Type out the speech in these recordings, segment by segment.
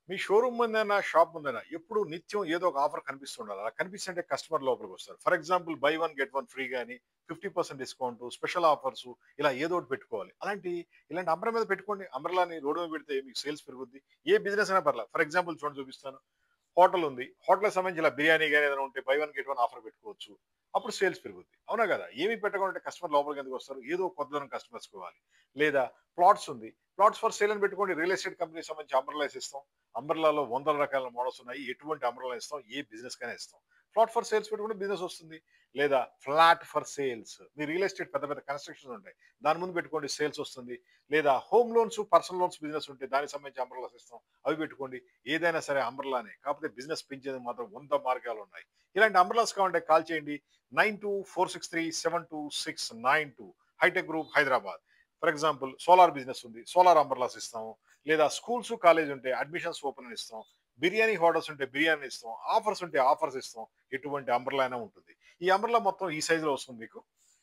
మీ showroom ముందైనా, shop ముందైనా ఎప్పుడు నిత్యం ఏదో ఒక ఆఫర్ కనిపిస్తుండాలి. అలా కనిపిస్తుంటే కస్టమర్ లోపలికొస్తారు. For example buy one get one free గాని, 50% డిస్కౌంట్, స్పెషల్ ఆఫర్స్ ఇలా ఏదో ఒకటి పెట్టుకోవాలి. ఇలాంటి అంబరం మీద పెట్టుకోండి. అంబ్రెల్లాని రోడ్డు మీద పెడితే మీకు సేల్స్ పెరుగుద్ది. ఏ బిజినెస్ అయినా పర్లేదు. ఫర్ ఎగ్జాంపుల్ చూడండి చూపిస్తాను. హోటల్ ఉంది. హోటల్‌కి సంబంధించి ఇలా బిర్యానీ గాని ఏదైనా ఉంటే by one get one offer పెట్టుకోవచ్చు. అప్పుడు సేల్స్ పెరుగుద్ది. అవునా కదా! ఏమి పెట్టకుండా కస్టమర్ లోపలికి ఎందుకొస్తారు? ఏదో కొత్తదనం కస్టమర్స్‌కివ్వాలి. లేదా ప్లాట్స్ ఉంది. ప్లాట్స్ ఫర్ సేల్ అని పెట్టుకోండి. రియల్ ఎస్టేట్ కంపెనీకి సంబంధించి అంబ్రెల్లాస్ ఇస్తాం. అంబ్రెల్లాలో వందల రకాల మోడల్స్ ఉన్నాయి. ఎటువంటి అంబ్రెల్లా ఇస్తాం. ఏ బిజినెస్‌కైనా ఇస్తాం. ఫ్లాట్ ఫర్ సేల్స్ పెట్టుకుంటే బిజినెస్ వస్తుంది. లేదా flat for sales. Me real estate పెద్ద పెద్ద కన్‌స్ట్రక్షన్స్ ఉంటాయి. దాని ముందు పెట్టుకోండి సేల్స్ వస్తుంది. లేదా home loans, personal loans business ఉంటే దానికి సంబంధించి అంబ్రెల్లాస్ ఇస్తాం. అవి పెట్టుకోండి. ఏదైనా సరే అంబ్రెల్లానే. కాకపోతే బిజినెస్ పెంచేందుకు మాత్రం 100 మార్గాలున్నాయి. ఇలాంటి అంబ్రెల్లాస్ కావాలంటే కాల్ చేయండి. 9246372692 Hitech Group Hyderabad. For example solar business ఉంది. సోలార్ అంబ్రెల్లాస్ ఇస్తాము. లేదా స్కూల్స్, కాలేజ్ ఉంటే అడ్మిషన్స్ ఓపెన్ అని ఇస్తాం. బిర్యానీ హోటల్స్ ఉంటే బిర్యానీ ఇస్తాం. ఆఫర్స్ ఉంటే ఆఫర్స్ ఇస్తాం. ఎటువంటి అంబ్రెల్లా అయినా ఉంటుంది. ఈ అంబ్రెల్లా మొత్తం ఈ సైజులో వస్తుంది మీకు.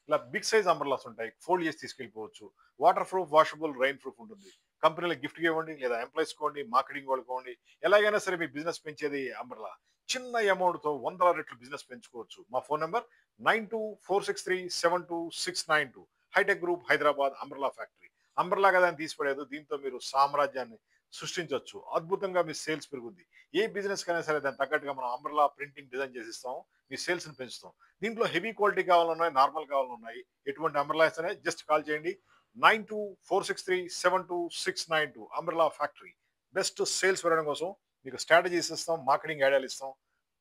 ఇలా బిగ్ సైజ్ అంబ్రెల్లాస్ ఉంటాయి. ఫోల్డ్ చేసి తీసుకెళ్ళిపోవచ్చు. Water proof, washable, rain proof ఉంటుంది. కంపెనీలకు గిఫ్ట్‌గా ఇవ్వండి. లేదా ఎంప్లాయీస్‌కి ఇవ్వండి. మార్కెటింగ్ వాళ్ళకి ఇవ్వండి. ఎలాగైనా సరే మీ బిజినెస్ పెంచేది అంబ్రెల్లా. చిన్న అమౌంట్‌తో వందల రెట్లు బిజినెస్ పెంచుకోవచ్చు. మా phone number 9246372692 Hitech Group Hyderabad umbrella factory. Umbrella కదా అని తీసిపడేయద్దు. దీంతో మీరు సామ్రాజ్యాన్ని సృష్టించొచ్చు. అద్భుతంగా మీ సేల్స్ పెరుగుద్ది. ఏ బిజినెస్ కైనా సరే దానికి తగ్గట్టుగా మనం అంబ్రెల్లా ప్రింటింగ్ డిజైన్ చేసి ఇస్తాం. మీ సేల్స్‌ని పెంచుతాం. దీంట్లో హెవీ క్వాలిటీ కావాలన్నాయి, నార్మల్ కావాలన్నాయి. ఎటువంటి అంబ్రెల్లాస్ అయినా జస్ట్ కాల్ చేయండి. 9246372692 అంబ్రెల్లా ఫ్యాక్టరీ. బెస్ట్ సేల్స్ పెరగడం కోసం మీకు స్ట్రాటజీస్ ఇస్తాం. మార్కెటింగ్ ఐడియాలు ఇస్తాం.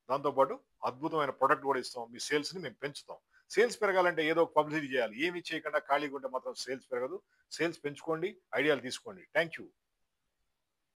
దాంతో పాటు అద్భుతమైన ప్రొడక్ట్ కూడా ఇస్తాం. మీ సేల్స్‌ని మేము పెంచుతాం. సేల్స్ పెరగాలంటే ఏదో ఒక పబ్లిసిటీ చేయాలి. ఏమి చేయకుండా ఖాళీగా ఉంటే మాత్రం సేల్స్ పెరగదు. సేల్స్ పెంచుకోండి. ఐడియాలు తీసుకోండి. Thank you.